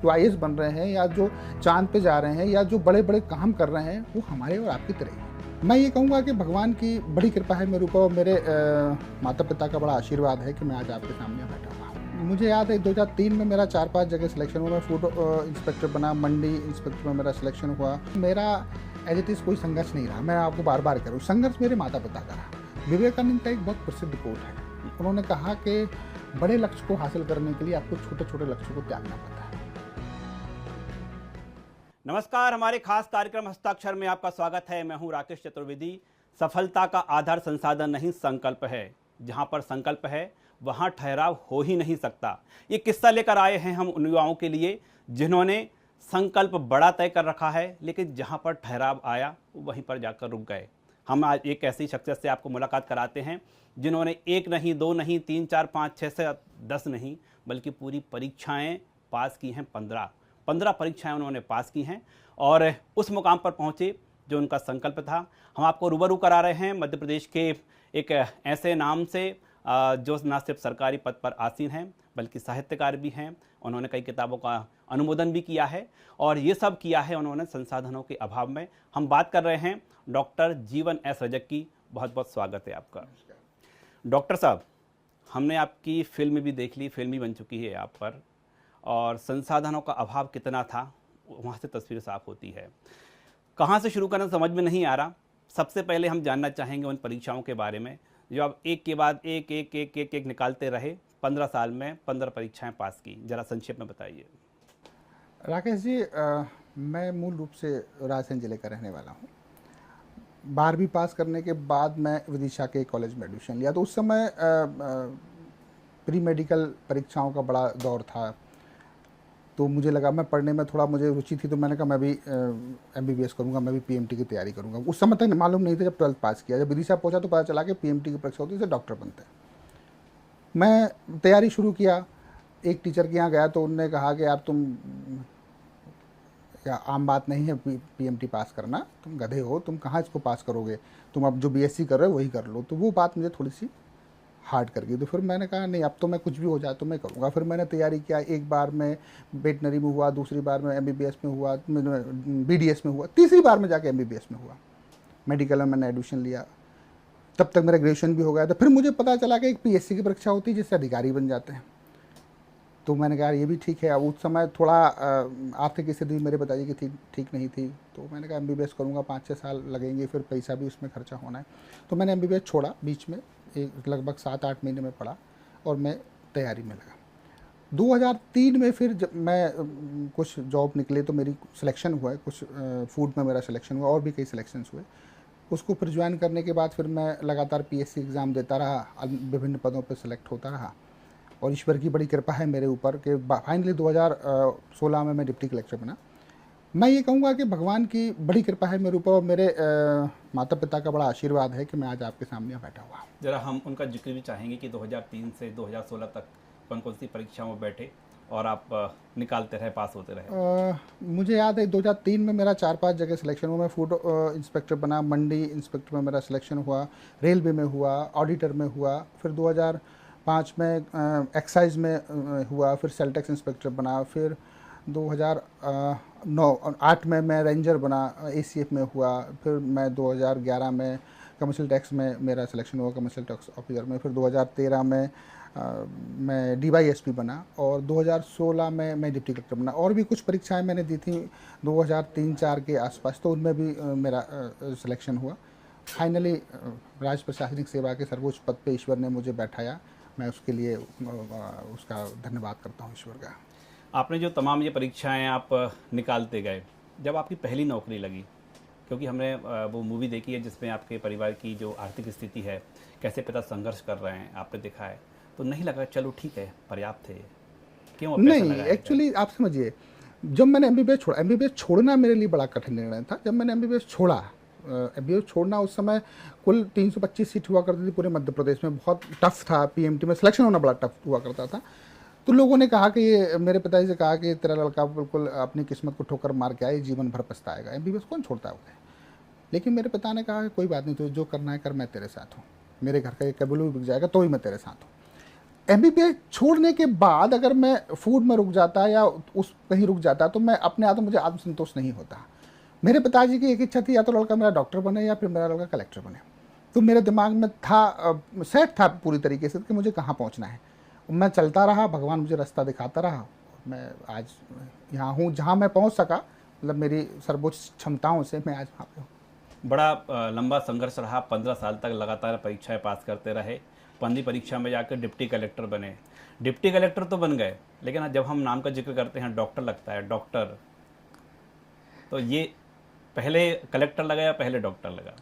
जो आईएएस बन रहे हैं या जो चांद पे जा रहे हैं या जो बड़े बड़े काम कर रहे हैं, वो हमारे और आपकी तरह ही है। मैं ये कहूँगा कि भगवान की बड़ी कृपा है मेरे ऊपर और मेरे माता पिता का बड़ा आशीर्वाद है कि मैं आज आपके सामने बैठा हुआ हूँ। मुझे याद है 2003 में मेरा 4-5 जगह सिलेक्शन हुआ। मैं फूड इंस्पेक्टर बना, मंडी इंस्पेक्टर में मेरा सिलेक्शन हुआ। मेरा एज इट इज़ कोई संघर्ष नहीं रहा। मैं आपको बार बार करूँ, संघर्ष मेरे माता पिता का रहा। विवेकानंद का एक बहुत प्रसिद्ध कोट है, उन्होंने कहा कि बड़े लक्ष्य को हासिल करने के लिए आपको छोटे छोटे लक्ष्यों को त्यागना पड़ता है। नमस्कार, हमारे खास कार्यक्रम हस्ताक्षर में आपका स्वागत है। मैं हूं राकेश चतुर्वेदी। सफलता का आधार संसाधन नहीं, संकल्प है। जहां पर संकल्प है वहां ठहराव हो ही नहीं सकता। ये किस्सा लेकर आए हैं हम उन युवाओं के लिए जिन्होंने संकल्प बड़ा तय कर रखा है, लेकिन जहां पर ठहराव आया वहीं पर जाकर रुक गए। हम आज एक ऐसी शख्सियत से आपको मुलाकात कराते हैं जिन्होंने 1 नहीं, 2 नहीं, 3, 4, 5, 6 से 10 नहीं, बल्कि पूरी परीक्षाएं पास की हैं। 15 परीक्षाएं उन्होंने पास की हैं और उस मुकाम पर पहुंचे जो उनका संकल्प था। हम आपको रूबरू करा रहे हैं मध्य प्रदेश के एक ऐसे नाम से जो न सिर्फ सरकारी पद पर आसीन हैं बल्कि साहित्यकार भी हैं। उन्होंने कई किताबों का अनुमोदन भी किया है और ये सब किया है उन्होंने संसाधनों के अभाव में। हम बात कर रहे हैं डॉक्टर जीवन एस रजक की। बहुत बहुत स्वागत है आपका। डॉक्टर साहब, हमने आपकी फिल्म भी देख ली, फिल्म भी बन चुकी है आप पर, और संसाधनों का अभाव कितना था वहाँ से तस्वीर साफ होती है। कहाँ से शुरू करना समझ में नहीं आ रहा। सबसे पहले हम जानना चाहेंगे उन परीक्षाओं के बारे में जो आप एक के बाद एक एक एक एक एक निकालते रहे। 15 साल में 15 परीक्षाएं पास की, जरा संक्षेप में बताइए। राकेश जी, मैं मूल रूप से रायसेन जिले का रहने वाला हूँ। 12वीं पास करने के बाद मैं विदिशा के कॉलेज में एडमिशन लिया। तो उस समय प्री मेडिकल परीक्षाओं का बड़ा दौर था, तो मुझे लगा मैं पढ़ने में थोड़ा मुझे रुचि थी, तो मैंने कहा मैं भी MBBS करूँगा, मैं भी PMT की तैयारी करूँगा। उस समय तक मालूम नहीं था। जब 12th पास किया, जब विदिशा पहुँचा तो पता चला कि PMT की परीक्षा होती है, डॉक्टर बनते हैं। मैं तैयारी शुरू किया। एक टीचर के यहाँ गया तो उन्होंने कहा कि यार तुम, या आम बात नहीं है PMT पास करना, तुम गधे हो, तुम कहाँ इसको पास करोगे, तुम अब जो BSc कर रहे हो वही कर लो। तो वो बात मुझे थोड़ी सी हार्ड कर गई। तो फिर मैंने कहा नहीं, अब तो मैं कुछ भी हो जाए तो मैं करूँगा। फिर मैंने तैयारी किया। एक बार में वेटनरी में हुआ, दूसरी बार में MBBS में हुआ, BDS में हुआ, तीसरी बार में जाके MBBS में हुआ। मेडिकल में मैंने एडमिशन लिया। तब तक मेरा ग्रेजुएशन भी हो गया था। फिर मुझे पता चला कि एक PSC की परीक्षा होती है जिससे अधिकारी बन जाते हैं। तो मैंने कहा ये भी ठीक है। अब उस समय थोड़ा आर्थिक स्थिति मेरे पिताजी की ठीक नहीं थी, तो मैंने कहा MBBS करूँगा, 5-6 साल लगेंगे, फिर पैसा भी उसमें खर्चा होना है। तो मैंने MBBS छोड़ा बीच में, एक लगभग 7-8 महीने में पढ़ा और मैं तैयारी में लगा। 2003 में फिर जब मैं कुछ जॉब निकले तो मेरी सिलेक्शन हुआ है, कुछ फूड में मेरा सिलेक्शन हुआ और भी कई सिलेक्शंस हुए। उसको फिर ज्वाइन करने के बाद फिर मैं लगातार PSC एग्ज़ाम देता रहा, विभिन्न पदों पर सिलेक्ट होता रहा और ईश्वर की बड़ी कृपा है मेरे ऊपर कि फाइनली 2016 में मैं डिप्टी कलेक्टर बना। मैं ये कहूँगा कि भगवान की बड़ी कृपा है मेरे ऊपर और मेरे माता पिता का बड़ा आशीर्वाद है कि मैं आज आपके सामने बैठा हुआ हूँ। जरा हम उनका जिक्र भी चाहेंगे कि 2003 से 2016 तक कौन कौन सी परीक्षाओं में बैठे और आप निकालते रहे, पास होते रहे। मुझे याद है 2003 में मेरा 4-5 जगह सिलेक्शन हुआ। मैं फूड इंस्पेक्टर बना, मंडी इंस्पेक्टर में मेरा सिलेक्शन हुआ, रेलवे में हुआ, ऑडिटर में हुआ, फिर 2005 में एक्साइज में हुआ, फिर सेल टैक्स इंस्पेक्टर बना, फिर 2008 में मैं रेंजर बना, ACF में हुआ, फिर मैं 2011 में कमर्शियल टैक्स में मेरा सिलेक्शन हुआ, कमर्शियल टैक्स ऑफिसर में, फिर 2013 में मैं DYSP बना और 2016 में मैं डिप्टी कलेक्टर बना। और भी कुछ परीक्षाएं मैंने दी थी 2003-4 के आसपास, तो उनमें भी मेरा सिलेक्शन हुआ। फाइनली राज प्रशासनिक सेवा के सर्वोच्च पद पे ईश्वर ने मुझे बैठाया। मैं उसके लिए उसका धन्यवाद करता हूँ ईश्वर का। आपने जो तमाम ये परीक्षाएं आप निकालते गए, जब आपकी पहली नौकरी लगी, क्योंकि हमने वो मूवी देखी है जिसमें आपके परिवार की जो आर्थिक स्थिति है, कैसे पिता संघर्ष कर रहे हैं, आपने देखा है, तो नहीं लगा चलो ठीक है पर्याप्त है? क्यों? नहीं, एक्चुअली आप समझिए, जब मैंने MBBS छोड़ना मेरे लिए बड़ा कठिन निर्णय था। जब मैंने MBBS छोड़ा, MBBS छोड़ना उस समय कुल 325 सीट हुआ करती थी पूरे मध्य प्रदेश में। बहुत टफ था, PMT में सिलेक्शन होना बड़ा टफ हुआ करता था। तो लोगों ने कहा कि ये, मेरे पिताजी से कहा कि तेरा लड़का बिल्कुल अपनी किस्मत को ठोकर मार के आए, जीवन भर पछताएगा, MBBS कौन छोड़ता है उसे। लेकिन मेरे पिता ने कहा कि कोई बात नहीं, तो जो करना है कर, मैं तेरे साथ हूँ, मेरे घर का एक केबल भी बिक जाएगा तो ही मैं तेरे साथ हूँ। एमबीबीएस छोड़ने के बाद अगर मैं फूड में रुक जाता या उस कहीं रुक जाता तो मैं अपने आप में मुझे आत्मसंतोष नहीं होता। मेरे पिताजी की एक इच्छा थी, या तो लड़का मेरा डॉक्टर बने या फिर मेरा लड़का कलेक्टर बने। तो मेरे दिमाग में था, सेट था पूरी तरीके से कि मुझे कहाँ पहुँचना है। मैं चलता रहा, भगवान मुझे रास्ता दिखाता रहा। मैं आज यहाँ हूँ जहाँ मैं पहुँच सका, मतलब मेरी सर्वोच्च क्षमताओं से मैं आज वहाँ पे हूँ। बड़ा लंबा संघर्ष रहा, 15 साल तक लगातार परीक्षाएं पास करते रहे, 15वीं परीक्षा में जाकर डिप्टी कलेक्टर बने। डिप्टी कलेक्टर तो बन गए, लेकिन जब हम नाम का जिक्र करते हैं डॉक्टर लगता है, डॉक्टर, तो ये पहले कलेक्टर लगा या पहले डॉक्टर लगा?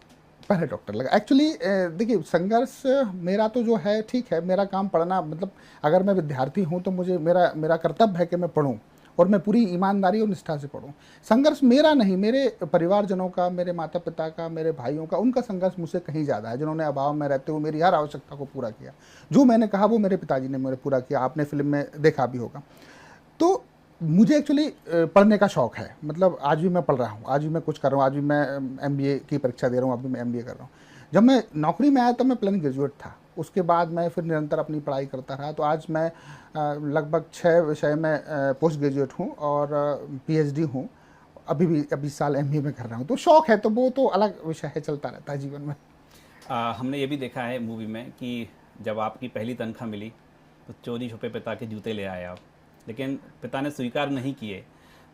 पहले डॉक्टर लगा। एक्चुअली देखिए, संघर्ष मेरा तो जो है ठीक है, मेरा काम पढ़ना, मतलब अगर मैं विद्यार्थी हूँ तो मुझे मेरा मेरा कर्तव्य है कि मैं पढूं और मैं पूरी ईमानदारी और निष्ठा से पढूं। संघर्ष मेरा नहीं, मेरे परिवारजनों का, मेरे माता पिता का, मेरे भाइयों का, उनका संघर्ष मुझसे कहीं ज़्यादा है, जिन्होंने अभाव में रहते हुए मेरी हर आवश्यकता को पूरा किया। जो मैंने कहा वो मेरे पिताजी ने मेरे पूरा किया, आपने फिल्म में देखा भी होगा। तो मुझे एक्चुअली पढ़ने का शौक़ है, मतलब आज भी मैं पढ़ रहा हूँ, आज भी मैं कुछ कर रहा हूँ, आज भी मैं एमबीए की परीक्षा दे रहा हूँ, अभी मैं एमबीए कर रहा हूँ। जब मैं नौकरी में आया तब मैं प्लेन ग्रेजुएट था, उसके बाद मैं फिर निरंतर अपनी पढ़ाई करता रहा। तो आज मैं लगभग 6 विषय में पोस्ट ग्रेजुएट हूँ और पीएचडी हूँ। अभी भी अभी साल एमबीए में कर रहा हूँ। तो शौक़ है, तो वो तो अलग विषय है, चलता रहता है जीवन में। हमने ये भी देखा है मूवी में कि जब आपकी पहली तनख्वाह मिली तो चोरी छुपे पिता के जूते ले आए आप, लेकिन पिता ने स्वीकार नहीं किए।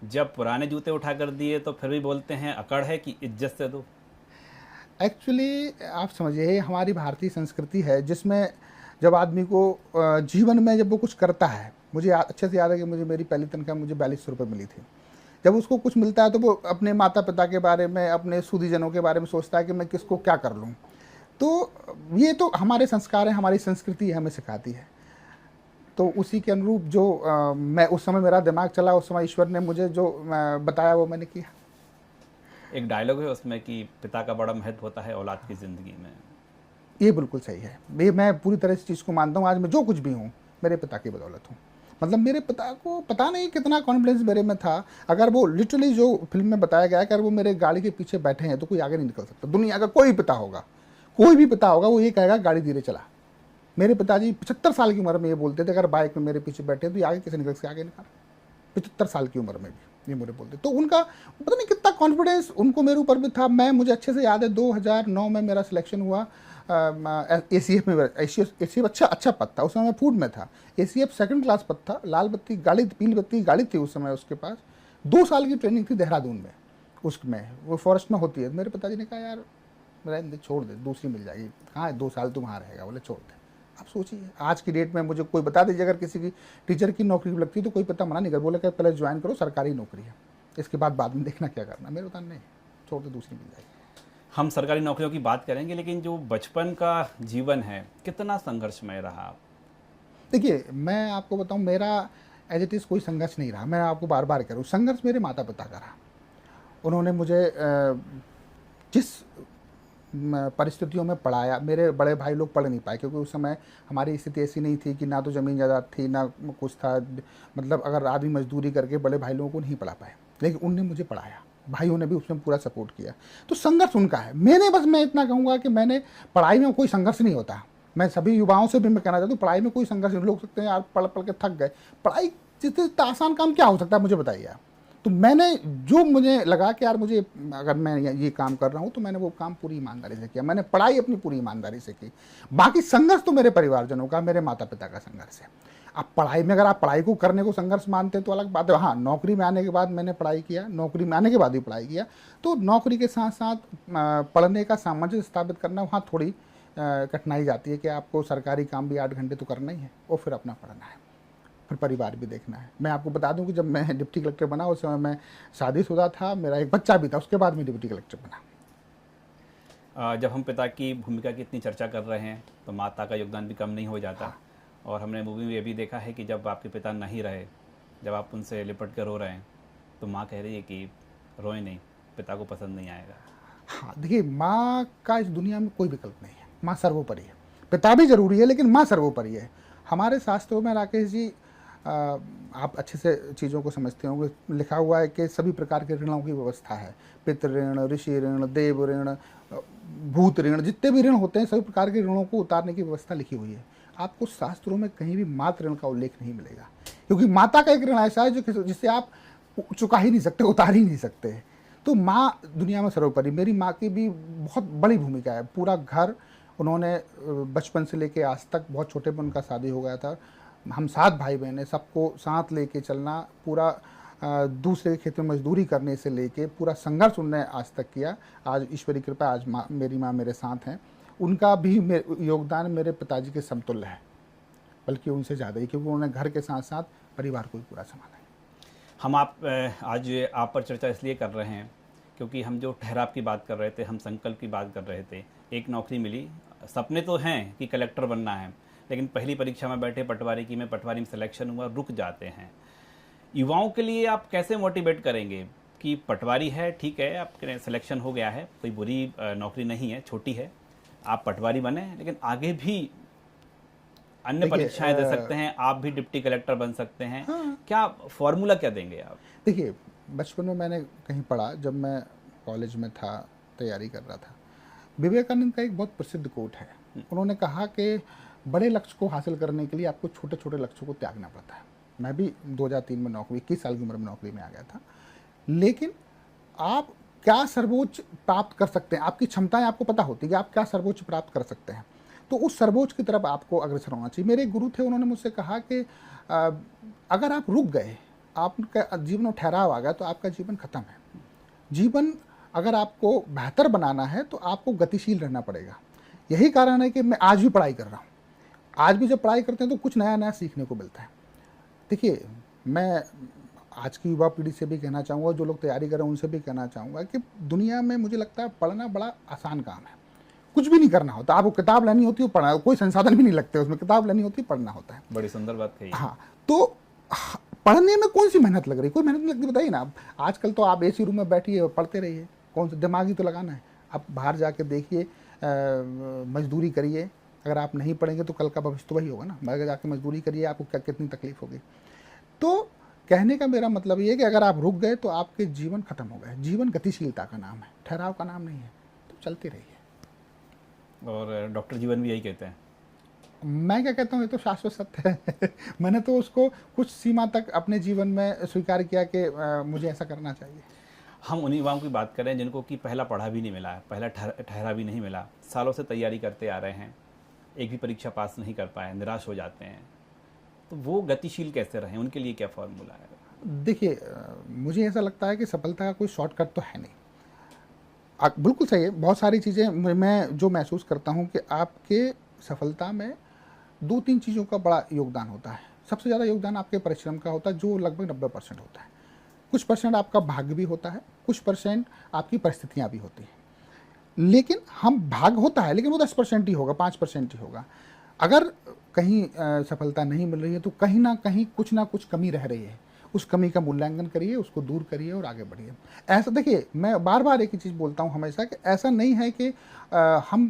जब पुराने जूते उठा कर दिए तो फिर भी बोलते हैं अकड़ है कि इज्जत से दो। एक्चुअली आप समझिए, हमारी भारतीय संस्कृति है जिसमें जब आदमी को जीवन में जब वो कुछ करता है, मुझे अच्छे से याद है कि मुझे मेरी पहली तनख्वाह मुझे 4200 रुपये मिली थी। जब उसको कुछ मिलता है तो वो अपने माता पिता के बारे में, अपने सुधीजनों के बारे में सोचता है कि मैं किसको क्या कर लूँ। तो ये तो हमारे संस्कार हैं, हमारी संस्कृति हमें सिखाती है। तो उसी के अनुरूप जो मैं उस समय मेरा दिमाग चला, उस समय ईश्वर ने मुझे जो बताया वो मैंने किया। एक डायलॉग है उसमें कि पिता का बड़ा महत्व होता है औलाद की ज़िंदगी में। ये बिल्कुल सही है। मैं पूरी तरह से चीज़ को मानता हूँ। आज मैं जो कुछ भी हूँ मेरे पिता की बदौलत हूँ। मतलब मेरे पिता को पता नहीं कितना कॉन्फिडेंस मेरे में था। अगर वो लिटरली जो फिल्म में बताया गया है कि अगर वो मेरे गाड़ी के पीछे बैठे हैं तो कोई आगे नहीं निकल सकता। दुनिया का कोई पिता होगा, कोई भी पिता होगा, वो ये कहेगा गाड़ी धीरे चला। मेरे पिताजी 75 साल की उम्र में ये बोलते थे, अगर बाइक में मेरे पीछे बैठे तो ये आगे कैसे निकल सकते, आगे निकाल। 75 साल की उम्र में भी ये मुझे बोलते। तो उनका पता नहीं कितना कॉन्फिडेंस उनको मेरे ऊपर भी था। मुझे अच्छे से याद है 2009 में मेरा सिलेक्शन हुआ एसीएफ में। एसीएफ अच्छा पद था, उस समय मैं फूड में था। एसीएफ सेकंड क्लास पद था, लाल बत्ती गाड़ी, पीली बत्ती गाड़ी थी उस समय उसके पास। 2 साल की ट्रेनिंग थी देहरादून में, उसमें वो फॉरेस्ट में होती है। मेरे पिताजी ने कहा यार रहने दे, छोड़ दे, दूसरी मिल जाएगी, कहाँ 2 साल तुम वहाँ रहेगा, बोले छोड़ दे। आप सोचिए आज की डेट में मुझे कोई बता दीजिए अगर किसी की टीचर की नौकरी लगती है तो कोई पता मना नहीं कर, बोले कि पहले ज्वाइन करो, सरकारी नौकरी है, इसके बाद में देखना क्या करना। मेरे बता नहीं, छोड़ दे, दूसरी मिल जाएगी। हम सरकारी नौकरियों की बात करेंगे, लेकिन जो बचपन का जीवन है कितना संघर्षमय रहा? देखिए मैं आपको बताऊं, मेरा एज इट इज़ कोई संघर्ष नहीं रहा। मैं आपको बार बार कह रहा हूँ, संघर्ष मेरे माता पिता का रहा। उन्होंने मुझे जिस परिस्थितियों में पढ़ाया, मेरे बड़े भाई लोग पढ़ नहीं पाए क्योंकि उस समय हमारी स्थिति ऐसी नहीं थी कि ना तो ज़मीन जायदाद थी ना कुछ था। मतलब अगर आदमी मजदूरी करके बड़े भाई लोगों को नहीं पढ़ा पाए, लेकिन उनने मुझे पढ़ाया, भाइयों ने भी उसमें पूरा सपोर्ट किया। तो संघर्ष उनका है। मैं इतना कहूँगा कि मैंने पढ़ाई में कोई संघर्ष नहीं होता। मैं सभी युवाओं से भी मैं कहना चाहता हूँ पढ़ाई में कोई संघर्ष नहीं। लोग सकते हैं यार पढ़ पढ़ के थक गए, पढ़ाई जितना आसान काम क्या हो सकता है मुझे बताइए आप। तो मैंने जो मुझे लगा कि यार मुझे अगर मैं ये काम कर रहा हूँ तो मैंने वो काम पूरी ईमानदारी से किया। मैंने पढ़ाई अपनी पूरी ईमानदारी से की। बाकी संघर्ष तो मेरे परिवारजनों का, मेरे माता पिता का संघर्ष है। अब पढ़ाई में अगर आप पढ़ाई को करने को संघर्ष मानते हैं तो अलग बात है। हाँ, नौकरी में आने के बाद मैंने पढ़ाई किया, नौकरी में आने के बाद भी पढ़ाई किया। तो नौकरी के साथ साथ पढ़ने का सामंजस्य स्थापित करना, वहाँ थोड़ी कठिनाई जाती है कि आपको सरकारी काम भी 8 घंटे तो करना ही है और फिर अपना पढ़ना है, फिर परिवार भी देखना है। मैं आपको बता दूं कि जब मैं डिप्टी कलेक्टर बना उस समय मैं शादीशुदा था, मेरा एक बच्चा भी था, उसके बाद मैं डिप्टी कलेक्टर बना। जब हम पिता की भूमिका की इतनी चर्चा कर रहे हैं तो माता का योगदान भी कम नहीं हो जाता। और हमने मूवी में ये भी देखा है कि जब आपके पिता नहीं रहे, जब आप उनसे लिपट कर रो रहे हैं तो माँ कह रही है कि रोए नहीं, पिता को पसंद नहीं आएगा। हाँ देखिए, माँ का इस दुनिया में कोई विकल्प नहीं है। माँ सर्वोपरि है। पिता भी जरूरी है लेकिन माँ सर्वोपरि है। हमारे शास्त्रों में राकेश जी, आप अच्छे से चीज़ों को समझते होंगे, लिखा हुआ है कि सभी प्रकार के ऋणों की व्यवस्था है। पितृ ऋण, ऋषि ऋण, देव ऋण, भूत ऋण, जितने भी ऋण होते हैं सभी प्रकार के ऋणों को उतारने की व्यवस्था लिखी हुई है। आपको शास्त्रों में कहीं भी मातृ ऋण का उल्लेख नहीं मिलेगा, क्योंकि माता का एक ऋण ऐसा है जो जिससे आप चुका ही नहीं सकते, उतार ही नहीं सकते। तो माँ दुनिया में सर्वोपरि। मेरी माँ की भी बहुत बड़ी भूमिका है। पूरा घर उन्होंने बचपन से लेके आज तक, बहुत छोटे में उनका शादी हो गया था, हम 7 भाई बहन हैं, सबको साथ लेके चलना, पूरा दूसरे के खेत में मजदूरी करने से लेके पूरा संघर्ष उन्होंने आज तक किया। आज ईश्वरी कृपा, आज मेरी माँ मेरे साथ हैं। उनका भी योगदान मेरे पिताजी के समतुल्य है, बल्कि उनसे ज़्यादा ही, क्योंकि उन्होंने घर के साथ साथ परिवार को भी पूरा संभाला है। हम आज आप पर चर्चा इसलिए कर रहे हैं क्योंकि हम जो ठहराव की बात कर रहे थे, हम संकल्प की बात कर रहे थे। एक नौकरी मिली, सपने तो हैं कि कलेक्टर बनना है, लेकिन पहली परीक्षा में बैठे पटवारी की में, पटवारी में सिलेक्शन हुआ, रुक जाते हैं। युवाओं के लिए आप कैसे मोटिवेट करेंगे कि पटवारी है, ठीक है, आपके सिलेक्शन हो गया है, कोई बुरी नौकरी नहीं है, छोटी है, आप पटवारी बने, लेकिन आगे भी अन्य परीक्षाएं दे सकते हैं, आप भी डिप्टी कलेक्टर बन सकते हैं। हाँ। क्या फॉर्मूला क्या देंगे आप? देखिए, बचपन में मैंने कहीं पढ़ा, जब मैं कॉलेज में था, तैयारी कर रहा था, विवेकानंद का एक बहुत प्रसिद्ध कोट है। उन्होंने कहा कि बड़े लक्ष्य को हासिल करने के लिए आपको छोटे छोटे लक्ष्यों को त्यागना पड़ता है। मैं भी 2003 में नौकरी, 21 साल की उम्र में नौकरी में आ गया था। लेकिन आप क्या सर्वोच्च प्राप्त कर सकते हैं, आपकी क्षमताएं आपको पता होती है कि आप क्या सर्वोच्च प्राप्त कर सकते हैं, तो उस सर्वोच्च की तरफ आपको अग्रसर होना चाहिए। मेरे एक गुरु थे, उन्होंने मुझसे कहा कि अगर आप रुक गए, आपका जीवन में ठहराव आ गया, तो आपका जीवन खत्म है। जीवन अगर आपको बेहतर बनाना है तो आपको गतिशील रहना पड़ेगा। यही कारण है कि मैं आज भी पढ़ाई कर रहा हूँ। आज भी जब पढ़ाई करते हैं तो कुछ नया नया सीखने को मिलता है। देखिए, मैं आज की युवा पीढ़ी से भी कहना चाहूँगा, जो लोग तैयारी कर रहे हैं उनसे भी कहना चाहूँगा कि दुनिया में मुझे लगता है पढ़ना बड़ा आसान काम है। कुछ भी नहीं करना होता, आपको किताब लेनी होती है, पढ़ना, कोई संसाधन भी नहीं लगते उसमें, किताब लेनी होती है, पढ़ना होता है। बड़ी सुंदर बात कही। हाँ, तो पढ़ने में कौन सी मेहनत लग रही, कोई मेहनत नहीं लगती, बताइए ना। आजकल तो आप एसी रूम में बैठिए, पढ़ते रहिए, कौन सा दिमाग ही तो लगाना है। आप बाहर जाके देखिए, मजदूरी करिए, अगर आप नहीं पढ़ेंगे तो कल का भविष्य तो वही होगा ना। बाहर जाके मजदूरी करिए, आपको क्या कितनी तकलीफ होगी। तो कहने का मेरा मतलब ये है कि अगर आप रुक गए तो आपके जीवन खत्म हो गए। जीवन गतिशीलता का नाम है, ठहराव का नाम नहीं है। तो चलते रहिए। और डॉक्टर जीवन भी यही कहते हैं। मैं क्या कहता हूँ, ये तो शाश्वत सत्य है। मैंने तो उसको कुछ सीमा तक अपने जीवन में स्वीकार किया कि मुझे ऐसा करना चाहिए। हम उन्हीं युवाओं की बात करें जिनको कि पहला पढ़ा भी नहीं मिला है, पहला ठहरा भी नहीं मिला, सालों से तैयारी करते आ रहे हैं, एक भी परीक्षा पास नहीं कर पाए, निराश हो जाते हैं, तो वो गतिशील कैसे रहें, उनके लिए क्या फॉर्मूला है? देखिए, मुझे ऐसा लगता है कि सफलता का कोई शॉर्टकट तो है नहीं। बिल्कुल सही है। बहुत सारी चीज़ें मैं जो महसूस करता हूँ कि आपके सफलता में 2-3 चीज़ों का बड़ा योगदान होता है। सबसे ज़्यादा योगदान आपके परिश्रम का होता है, जो लगभग 90% होता है। कुछ परसेंट आपका भाग्य भी होता है, कुछ परसेंट आपकी परिस्थितियाँ भी होती हैं। लेकिन हम भाग्य होता है, लेकिन वो 10% ही होगा, 5% ही होगा। अगर कहीं सफलता नहीं मिल रही है तो कहीं ना कुछ कमी रह रही है। उस कमी का मूल्यांकन करिए, उसको दूर करिए और आगे बढ़िए। ऐसा देखिए, मैं बार बार एक ही चीज़ बोलता हूँ हमेशा कि ऐसा नहीं है कि हम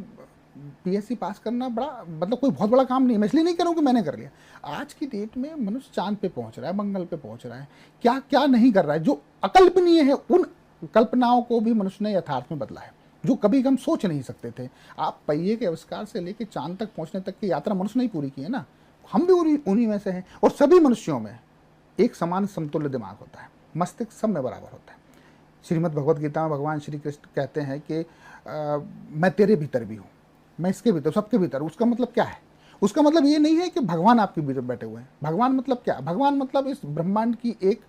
पीएससी पास करना बड़ा, मतलब कोई बहुत बड़ा काम नहीं है। मैं इसलिए नहीं करूँ कि मैंने कर लिया। आज की डेट में मनुष्य चांद पे पहुँच रहा है, मंगल पे पहुँच रहा है, क्या क्या नहीं कर रहा है। जो अकल्पनीय है, उन कल्पनाओं को भी मनुष्य ने यथार्थ में बदला है, जो कभी हम सोच नहीं सकते थे। आप पहिए के आविष्कार से लेकर चांद तक पहुँचने तक की यात्रा मनुष्य ने ही पूरी की है ना। हम भी उन्हीं में से हैं। और सभी मनुष्यों में एक समान समतुल्य दिमाग होता है, मस्तिष्क सब में बराबर होता है। श्रीमद् भगवद गीता में भगवान श्री कृष्ण कहते हैं कि मैं तेरे भीतर भी हूँ, मैं इसके भीतर, सबके भीतर। उसका मतलब क्या है? उसका मतलब ये नहीं है कि भगवान आपके भीतर बैठे हुए हैं। भगवान मतलब क्या? भगवान मतलब इस ब्रह्मांड की एक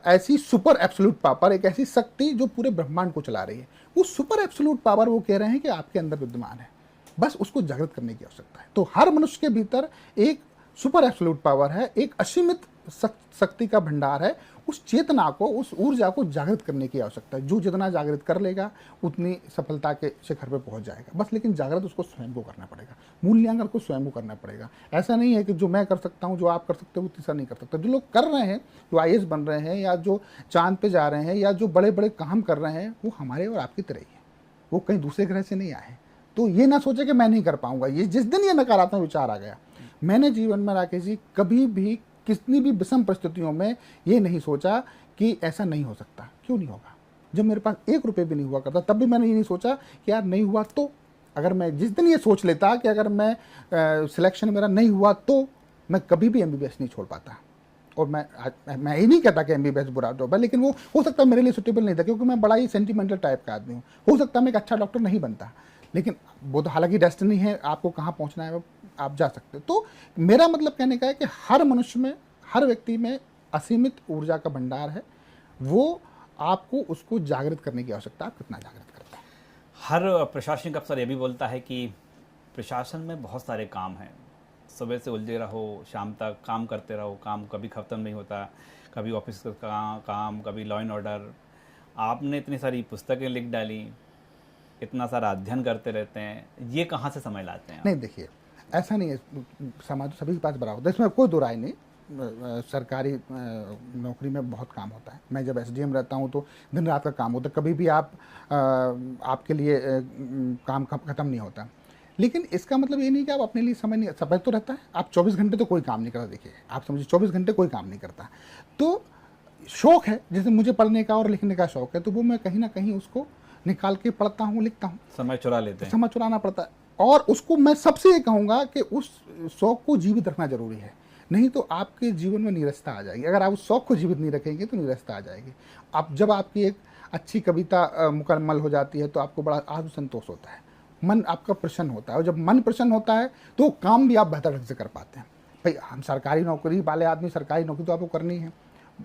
ऐसी सुपर एब्सोल्यूट पावर, एक ऐसी शक्ति जो पूरे ब्रह्मांड को चला रही है। वो सुपर एब्सोल्यूट पावर वो कह रहे हैं कि आपके अंदर विद्यमान है, बस उसको जागृत करने की आवश्यकता है। तो हर मनुष्य के भीतर एक सुपर एब्सोल्यूट पावर है, एक असीमित शक्ति का भंडार है। उस चेतना को, उस ऊर्जा को जागृत करने की आवश्यकता है। जो जितना जागृत कर लेगा उतनी सफलता के शिखर पर पहुंच जाएगा। बस लेकिन जागृत उसको स्वयं को करना पड़ेगा, मूल्यांकन को स्वयं को करना पड़ेगा। ऐसा नहीं है कि जो मैं कर सकता हूं, जो आप कर सकते हो, वो तीसरा नहीं कर सकता। जो लोग कर रहे हैं, जो आईएएस बन रहे हैं, या जो चांद पे जा रहे हैं, या जो बड़े बड़े काम कर रहे हैं, वो हमारे और आपकी तरह ही है। वो कहीं दूसरे ग्रह से नहीं आए। तो ये ना सोचे कि मैं नहीं कर पाऊंगा। ये जिस दिन ये नकारात्मक विचार आ गया, मैंने जीवन में राकेश जी कभी भी कितनी भी विषम परिस्थितियों में ये नहीं सोचा कि ऐसा नहीं हो सकता। क्यों नहीं होगा? जब मेरे पास 1 रुपये भी नहीं हुआ करता, तब भी मैंने ये नहीं सोचा कि यार नहीं हुआ तो अगर मैं जिस दिन ये सोच लेता कि अगर मैं सिलेक्शन मेरा नहीं हुआ तो मैं कभी भी एमबीबीएस नहीं छोड़ पाता। और मैं ये नहीं कहता कि एमबीबीएस बुरा जॉब है, लेकिन वो हो सकता है मेरे लिए सुटेबल नहीं था, क्योंकि मैं बड़ा ही सेंटिमेंटल टाइप का आदमी हूँ। हो सकता है मैं एक अच्छा डॉक्टर नहीं बनता, लेकिन वो तो हालांकि डेस्टिनी है, आपको कहाँ पहुँचना है आप जा सकते हो। तो मेरा मतलब कहने का है कि हर मनुष्य में, हर व्यक्ति में असीमित ऊर्जा का भंडार है, वो आपको उसको जागृत करने की आवश्यकता, आप कितना जागृत करते हैं। हर प्रशासनिक अफसर ये भी बोलता है कि प्रशासन में बहुत सारे काम हैं, सुबह से उलझे रहो, शाम तक काम करते रहो, काम कभी ख़त्म नहीं होता, कभी ऑफिस का काम, कभी लॉ एंड ऑर्डर। आपने इतनी सारी पुस्तकें लिख डाली, इतना सारा अध्ययन करते रहते हैं, ये कहाँ से समय लाते हैं आप? नहीं देखिए, ऐसा नहीं है, समाज सभी के पास बराबर होता है, इसमें कोई दो राय नहीं। सरकारी नौकरी में बहुत काम होता है। मैं जब एसडीएम रहता हूँ तो दिन रात का काम होता है, कभी भी आपके लिए काम ख़त्म नहीं होता। लेकिन इसका मतलब ये नहीं कि आप अपने लिए समय नहीं, समय तो रहता है। आप 24 घंटे तो कोई काम नहीं करता, देखिए आप समझिए 24 घंटे कोई काम नहीं करता। तो शौक़ है, जैसे मुझे पढ़ने का और लिखने का शौक़ है, तो वो मैं कहीं ना कहीं उसको निकाल के पढ़ता हूँ, लिखता हूँ। समय चुरा लेते हैं। समय चुराना पड़ता है, और उसको मैं सबसे ये कहूँगा कि उस शौक़ को जीवित रखना जरूरी है, नहीं तो आपके जीवन में नीरसता आ जाएगी। अगर आप उस शौक़ को जीवित नहीं रखेंगे तो नीरसता आ जाएगी। आप जब आपकी एक अच्छी कविता मुकम्मल हो जाती है तो आपको बड़ा आत्मसंतोष होता है, मन आपका प्रसन्न होता है, और जब मन प्रसन्न होता है तो काम भी आप बेहतर ढंग से कर पाते हैं। भाई हम सरकारी नौकरी वाले आदमी, सरकारी नौकरी तो आपको करनी है,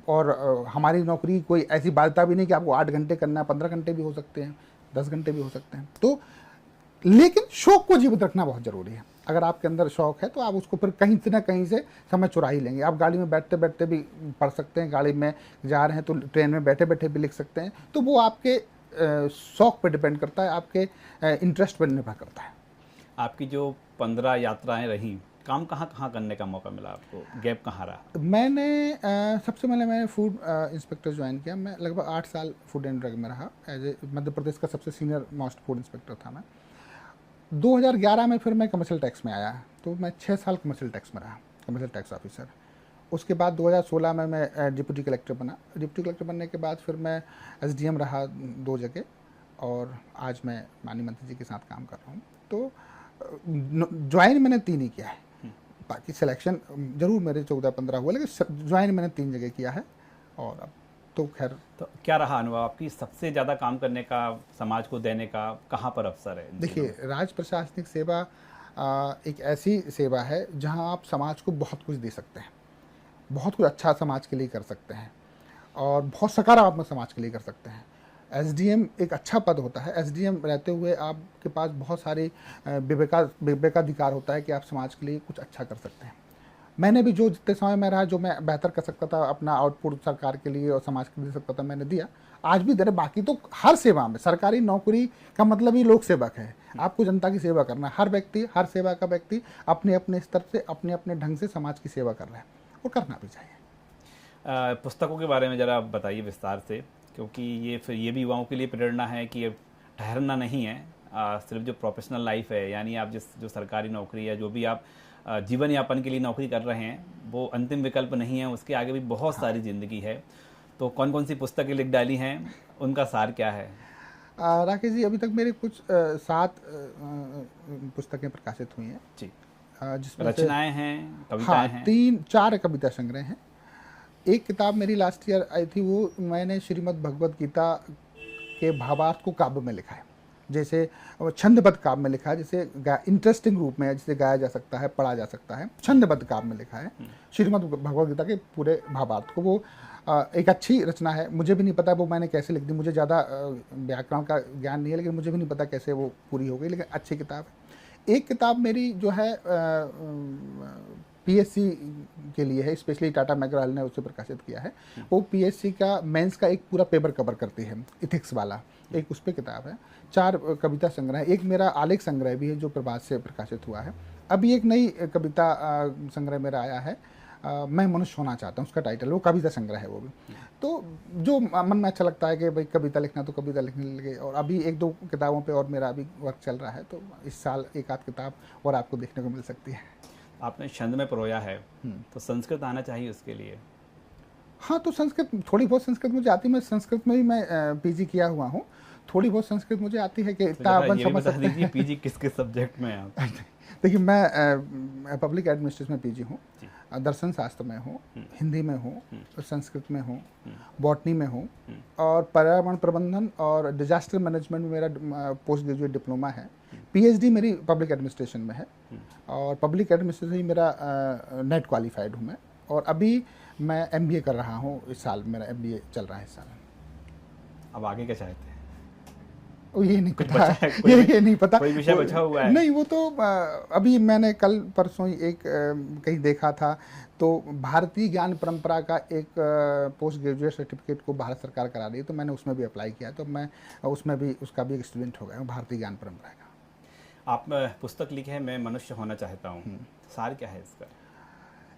और हमारी नौकरी कोई ऐसी बाध्यता भी नहीं कि आपको 8 घंटे करना है, 15 घंटे भी हो सकते हैं, 10 घंटे भी हो सकते हैं। तो लेकिन शौक़ को जीवित रखना बहुत ज़रूरी है। अगर आपके अंदर शौक़ है तो आप उसको फिर कहीं से ना कहीं से समय चुरा ही लेंगे। आप गाड़ी में बैठते बैठते भी पढ़ सकते हैं, गाड़ी में जा रहे हैं तो ट्रेन में बैठे बैठे भी लिख सकते हैं। तो वो आपके शौक़ पे डिपेंड करता है, आपके इंटरेस्ट पर निर्भर करता है। आपकी जो 15 यात्राएं रहीं, काम कहाँ कहाँ करने का मौका मिला आपको, गैप कहाँ रहा? मैंने सबसे पहले मैंने फूड इंस्पेक्टर ज्वाइन किया। मैं लगभग 8 साल फूड एंड ड्रग में रहा, एज ए मध्य प्रदेश का सबसे सीनियर मोस्ट फूड इंस्पेक्टर था मैं। 2011 में फिर मैं कमर्शियल टैक्स में आया, तो मैं 6 साल कमर्शियल टैक्स में रहा, कमर्शियल टैक्स ऑफिसर। उसके बाद 2016 में मैं डिप्टी कलेक्टर बना। डिप्टी कलेक्टर बनने के बाद फिर मैं एसडीएम रहा 2 जगह, और आज मैं माननीय मंत्री जी के साथ काम कर रहा हूँ। तो ज्वाइन मैंने 3 ही किया है, बाकी सिलेक्शन जरूर मेरे 14-15 हुआ, लेकिन ज्वाइन मैंने 3 जगह किया है। और अब तो खैर, तो क्या रहा अनुभव आपकी, सबसे ज़्यादा काम करने का, समाज को देने का कहाँ पर अवसर है? देखिए, राज प्रशासनिक सेवा एक ऐसी सेवा है जहां आप समाज को बहुत कुछ दे सकते हैं, बहुत कुछ अच्छा समाज के लिए कर सकते हैं, और बहुत सकारात्मक समाज के लिए कर सकते हैं। एसडीएम एक अच्छा पद होता है। एसडीएम रहते हुए आपके पास बहुत सारे विवेकाधिकार होता है कि आप समाज के लिए कुछ अच्छा कर सकते हैं। मैंने भी जो जितने समय में रहा, जो मैं बेहतर कर सकता था अपना आउटपुट सरकार के लिए और समाज के लिए दे सकता था, मैंने दिया, आज भी दे रहे। बाकी तो हर सेवा में, सरकारी नौकरी का मतलब ही लोक सेवक है, आपको जनता की सेवा करना है। हर व्यक्ति, हर सेवा का व्यक्ति अपने अपने स्तर से, अपने अपने ढंग से समाज की सेवा कर रहा है, और करना भी चाहिए। पुस्तकों के बारे में ज़रा बताइए विस्तार से, क्योंकि ये भी युवाओं के लिए प्रेरणा है कि ये ठहरना नहीं है, सिर्फ जो प्रोफेशनल लाइफ है, यानी आप जो सरकारी नौकरी या जो भी आप जीवन यापन के लिए नौकरी कर रहे हैं, वो अंतिम विकल्प नहीं है, उसके आगे भी बहुत सारी ज़िंदगी है। तो कौन कौन सी पुस्तकें लिख डाली हैं, उनका सार क्या है? राकेश जी, अभी तक मेरे कुछ 7 पुस्तकें प्रकाशित हुई हैं जी, जिसमें रचनाएं हैं, कविताएं हैं? 3-4 कविता संग्रह हैं। एक किताब मेरी लास्ट ईयर आई थी, वो मैंने श्रीमद् भगवद गीता के भावार्थ को काव्य में लिखा है, जैसे छंदबद्ध काव्य में लिखा है, जैसे इंटरेस्टिंग रूप में, जिसे गाया जा सकता है, पढ़ा जा सकता है। छंदबद्ध काव्य में लिखा है श्रीमद् भगवद गीता के पूरे भावार्थ को। वो एक अच्छी रचना है। मुझे भी नहीं पता वो मैंने कैसे लिख दी, मुझे ज़्यादा व्याकरण का ज्ञान नहीं है, लेकिन मुझे भी नहीं पता कैसे वो पूरी हो गई, लेकिन अच्छी किताब है। एक किताब मेरी जो है पीएससी के लिए है, स्पेशली टाटा मैकग्रा-हिल ने उसे प्रकाशित किया है। वो पीएससी का मेंस का एक पूरा पेपर कवर करती है, इथिक्स वाला, एक उस पर किताब है। 4 कविता संग्रह है। एक मेरा आलेख संग्रह भी है जो प्रभात से प्रकाशित हुआ है। अभी एक नई कविता संग्रह मेरा आया है, मैं मनुष्य होना चाहता हूँ, उसका टाइटल, वो कविता संग्रह है वो भी। तो जो मन में अच्छा लगता है कि भाई कविता लिखना, तो कविता लिखने लगे। और अभी 1-2 किताबों पे और मेरा अभी वर्क चल रहा है, तो इस साल 1-8 किताब और आपको देखने को मिल सकती है। आपने छंद में परोया है, तो संस्कृत आना चाहिए उसके लिए। हाँ, तो संस्कृत, थोड़ी बहुत संस्कृत मुझे आती है। मैं संस्कृत में भी मैं पीजी किया हुआ हूँ, थोड़ी बहुत संस्कृत मुझे आती है कि तो इतना जरा अपन ये भी समझ बता सकते दीजिए हैं। पीजी किस किस सब्जेक्ट में है आप? देखिए मैं पब्लिक एडमिनिस्ट्रेशन में पीजी हूँ, जी। दर्शन शास्त्र में हूँ, हिंदी में हूँ, संस्कृत में हूँ, हम्म, बॉटनी में हूँ, और पर्यावरण प्रबंधन और डिजास्टर मैनेजमेंट में मेरा पोस्ट ग्रेजुएट डिप्लोमा है। पीएचडी मेरी पब्लिक एडमिनिस्ट्रेशन में है, और पब्लिक एडमिनिस्ट्रेशन ही मेरा नेट क्वालिफाइड हूँ मैं। और अभी मैं एमबीए कर रहा हूँ, इस साल मेरा एमबीए चल रहा है इस साल। अब आगे क्या चाहते हैं? वो ये नहीं कुछ पता बचा है? कोई ये नहीं पता। कोई विषय बचा हुआ है? नहीं, वो तो अभी मैंने कल परसों ही एक कहीं देखा था, तो भारतीय ज्ञान परंपरा का एक पोस्ट ग्रेजुएट सर्टिफिकेट को भारत सरकार करा रही है, तो मैंने उसमें भी अप्लाई किया, तो मैं उसमें भी उसका भी एक स्टूडेंट हो गया हूँ, भारतीय ज्ञान परंपरा का। आप पुस्तक लिखे हैं मैं मनुष्य होना चाहता हूँ, सार क्या है इसका?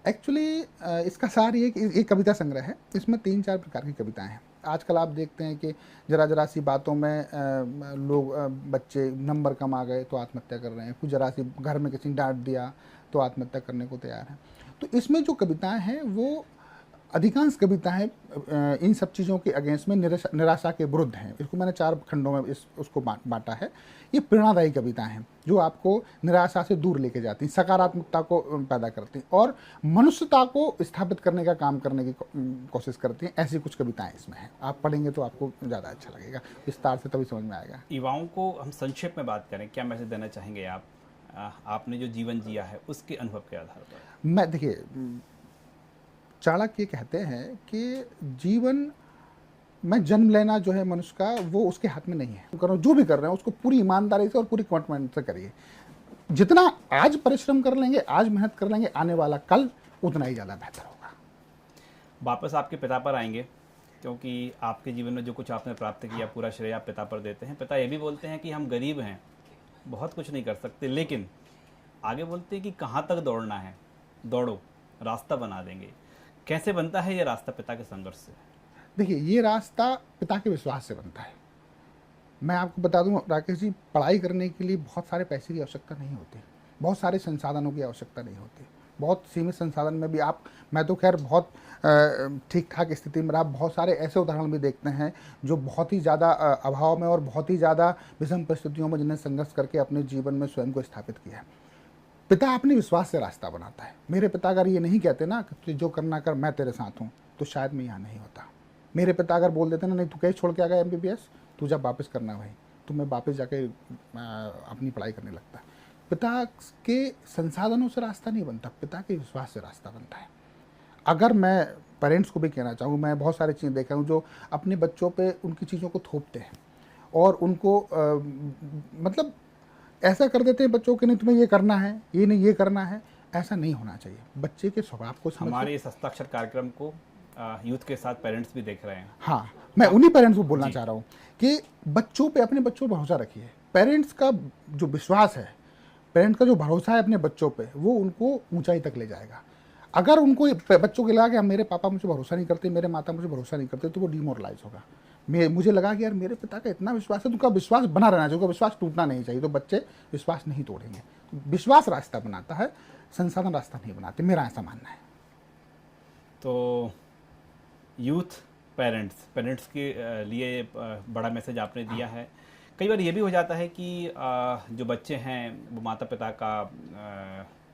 एक्चुअली इसका सार ये कि एक कविता संग्रह है, इसमें 3-4 प्रकार की कविताएं हैं। आजकल आप देखते हैं कि जरा जरा सी बातों में लोग बच्चे नंबर कम आ गए तो आत्महत्या कर रहे हैं, कुछ जरा सी घर में किसी ने डांट दिया तो आत्महत्या करने को तैयार हैं। तो इसमें जो कविताएं हैं वो अधिकांश कविताएं इन सब चीज़ों के अगेंस्ट में निराशा के विरुद्ध हैं। इसको मैंने 4 खंडों में उसको बांटा है। ये प्रेरणादायी कविताएं हैं जो आपको निराशा से दूर लेके जाती हैं, सकारात्मकता को पैदा करती हैं और मनुष्यता को स्थापित करने का काम करने की कोशिश करती हैं। ऐसी कुछ कविताएं इसमें हैं, आप पढ़ेंगे तो आपको ज़्यादा अच्छा लगेगा, विस्तार से तभी समझ में आएगा। युवाओं को हम संक्षेप में बात करें, क्या मैसेज देना चाहेंगे आप? आपने जो जीवन जिया है उसके अनुभव के आधार पर। मैं देखिए, चाणक्य कहते हैं कि जीवन में जन्म लेना जो है मनुष्य का, वो उसके हाथ में नहीं है। करो जो भी कर रहे हैं उसको पूरी ईमानदारी से और पूरी कमिटमेंट से करिए। जितना आज परिश्रम कर लेंगे, आज मेहनत कर लेंगे, आने वाला कल उतना ही ज़्यादा बेहतर होगा। वापस आपके पिता पर आएंगे, क्योंकि आपके जीवन में जो कुछ आपने प्राप्त किया पूरा श्रेय आप पिता पर देते हैं। पिता ये भी बोलते हैं कि हम गरीब हैं, बहुत कुछ नहीं कर सकते, लेकिन आगे बोलते हैं कि कहाँ तक दौड़ना है, दौड़ो, रास्ता बना देंगे। कैसे बनता है ये रास्ता? पिता के संघर्ष से। देखिए, ये रास्ता पिता के विश्वास से बनता है। मैं आपको बता दूं राकेश जी, पढ़ाई करने के लिए बहुत सारे पैसे की आवश्यकता नहीं होती, बहुत सारे संसाधनों की आवश्यकता नहीं होती। बहुत सीमित संसाधन में भी आप, मैं तो खैर बहुत ठीक ठाक स्थिति में रहा, बहुत सारे ऐसे उदाहरण भी देखते हैं जो बहुत ही ज़्यादा अभाव में और बहुत ही ज़्यादा विषम परिस्थितियों में जिन्हें संघर्ष करके अपने जीवन में स्वयं को स्थापित किया है। पिता अपने विश्वास से रास्ता बनाता है। मेरे पिता अगर ये नहीं कहते ना कि जो करना कर, मैं तेरे साथ हूँ, तो शायद मैं यहाँ नहीं होता। मेरे पिता अगर बोल देते ना, नहीं तू कैसे छोड़ के आ गया एमबीबीएस, तू जब वापस करना भाई, तो मैं वापस जाके अपनी पढ़ाई करने लगता। पिता के संसाधनों से रास्ता नहीं बनता, पिता के विश्वास से रास्ता बनता है। अगर मैं पेरेंट्स को भी कहना चाहूँ, मैं बहुत सारी चीज़ें देखा हूँ जो अपने बच्चों पे उनकी चीज़ों को थोपते हैं और उनको मतलब ऐसा कर देते हैं बच्चों के, नहीं तुम्हें ये करना है, ये नहीं ये करना है। ऐसा नहीं होना चाहिए। बच्चे के स्वभाव को समझिए। हमारे इस हस्ताक्षर कार्यक्रम को यूथ के साथ पेरेंट्स भी देख रहे हैं। हाँ, मैं उन्हीं पेरेंट्स को बोलना चाह रहा हूँ कि बच्चों पे, अपने बच्चों पर भरोसा रखिए। पेरेंट्स का जो विश्वास है, पेरेंट्स का जो भरोसा है अपने बच्चों पे, वो उनको ऊंचाई तक ले जाएगा। अगर उनको बच्चों को लगा कि मेरे पापा मुझे भरोसा नहीं करते, मेरे माता मुझे भरोसा नहीं करते, तो वो डिमोरलाइज होगा। मुझे लगा कि यार मेरे पिता का इतना विश्वास है, तो उनका विश्वास बना रहना चाहिए, उनका विश्वास टूटना नहीं चाहिए। तो बच्चे विश्वास नहीं तोड़ेंगे। तो विश्वास रास्ता बनाता है, संसाधन रास्ता नहीं बनाते, मेरा ऐसा मानना है। तो यूथ पेरेंट्स के लिए बड़ा मैसेज आपने दिया है। कई बार ये भी हो जाता है कि जो बच्चे हैं वो माता पिता का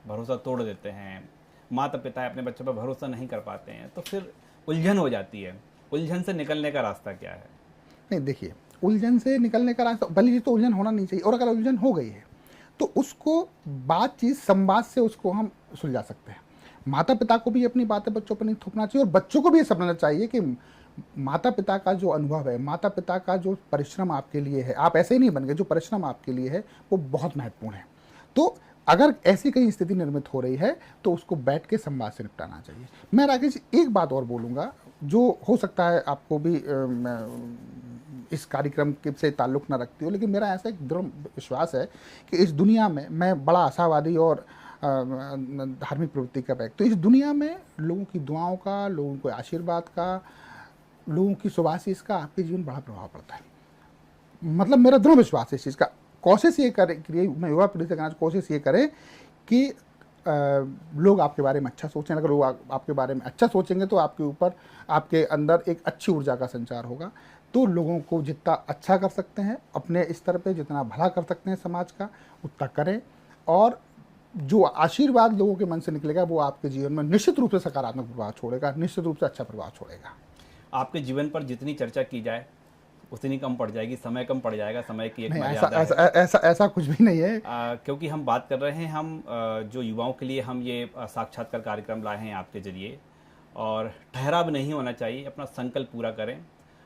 भरोसा तोड़ देते हैं, माता पिता अपने बच्चों पर भरोसा नहीं कर पाते हैं, तो फिर उलझन हो जाती है। उलझन से निकलने का रास्ता क्या है? नहीं, देखिए, उलझन से निकलने का रास्ता, भले ही तो उलझन होना नहीं चाहिए, और अगर उलझन हो गई है तो उसको बातचीत, संवाद से उसको हम सुलझा सकते हैं। माता पिता को भी अपनी बातें बच्चों पर नहीं थोपना चाहिए, और बच्चों को भी ये समझना चाहिए कि माता पिता का जो अनुभव है, माता पिता का जो परिश्रम आपके लिए है, आप ऐसे ही नहीं बन गए, जो परिश्रम आपके लिए है वो बहुत महत्वपूर्ण है। तो अगर ऐसी कहीं स्थिति निर्मित हो रही है तो उसको बैठ के संवाद से निपटाना चाहिए। मैं राकेश एक बात और बोलूँगा, जो हो सकता है आपको भी इस कार्यक्रम के से ताल्लुक़ ना रखती हो, लेकिन मेरा ऐसा एक दृढ़ विश्वास है कि इस दुनिया में, मैं बड़ा आशावादी और धार्मिक प्रवृत्ति का व्यक्ति, तो इस दुनिया में लोगों की दुआओं का, लोगों के आशीर्वाद का, लोगों की शुभाशीष का आपके जीवन बड़ा प्रभाव पड़ता है। मतलब मेरा दृढ़ विश्वास है इस चीज़ का। कोशिश ये करें, मैं युवा पीढ़ी से कहना, कोशिश ये करें कि लोग आपके बारे में अच्छा सोचें। अगर लोग आपके बारे में अच्छा सोचेंगे तो आपके ऊपर, आपके अंदर एक अच्छी ऊर्जा का संचार होगा। तो लोगों को जितना अच्छा कर सकते हैं अपने स्तर पे, जितना भला कर सकते हैं समाज का, उतना करें। और जो आशीर्वाद लोगों के मन से निकलेगा वो आपके जीवन में निश्चित रूप से सकारात्मक प्रभाव छोड़ेगा, निश्चित रूप से अच्छा प्रभाव छोड़ेगा। आपके जीवन पर जितनी चर्चा की जाए उतनी कम पड़ जाएगी, समय कम पड़ जाएगा, समय की एक नहीं, मर्यादा है। ऐसा कुछ भी नहीं है। क्योंकि हम बात कर रहे हैं, हम जो युवाओं के लिए हम ये साक्षात्कार कार्यक्रम लाए हैं आपके जरिए, और ठहराव नहीं होना चाहिए, अपना संकल्प पूरा करें।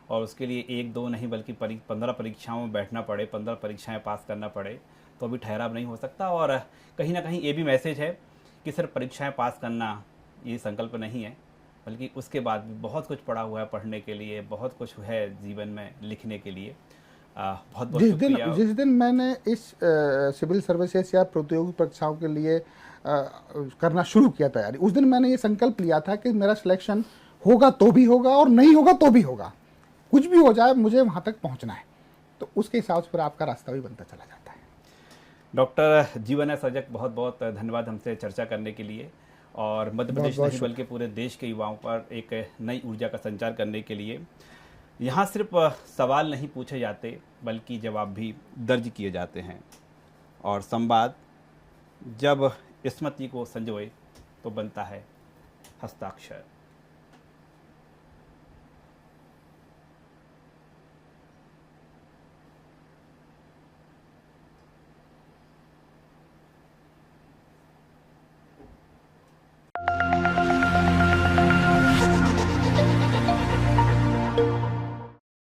और उसके लिए 1-2 नहीं बल्कि 15 परीक्षाओं में बैठना पड़े, 15 परीक्षाएं पास करना पड़े, तो अभी ठहराव नहीं हो सकता। और कहीं ना कहीं ये भी मैसेज है कि सिर्फ परीक्षाएं पास करना ये संकल्प नहीं है, बल्कि उसके बाद भी बहुत कुछ पड़ा हुआ है पढ़ने के लिए, बहुत कुछ है जीवन में लिखने के लिए। बहुत बहुत शुक्रिया। जिस दिन मैंने इस सिविल सर्विसेज या प्रतियोगी परीक्षाओं के लिए करना शुरू किया तैयारी, उस दिन मैंने ये संकल्प लिया था कि मेरा सिलेक्शन होगा तो भी होगा और नहीं होगा तो भी होगा, कुछ भी हो जाए मुझे वहाँ तक पहुँचना है। तो उसके हिसाब से फिर आपका रास्ता भी बनता चला जाता है। डॉक्टर जीवन एस रजक, बहुत बहुत धन्यवाद हमसे चर्चा करने के लिए, और मध्य प्रदेश नहीं बल्कि पूरे देश के युवाओं पर एक नई ऊर्जा का संचार करने के लिए। यहाँ सिर्फ सवाल नहीं पूछे जाते बल्कि जवाब भी दर्ज किए जाते हैं, और संवाद जब स्मृति को संजोए तो बनता है हस्ताक्षर।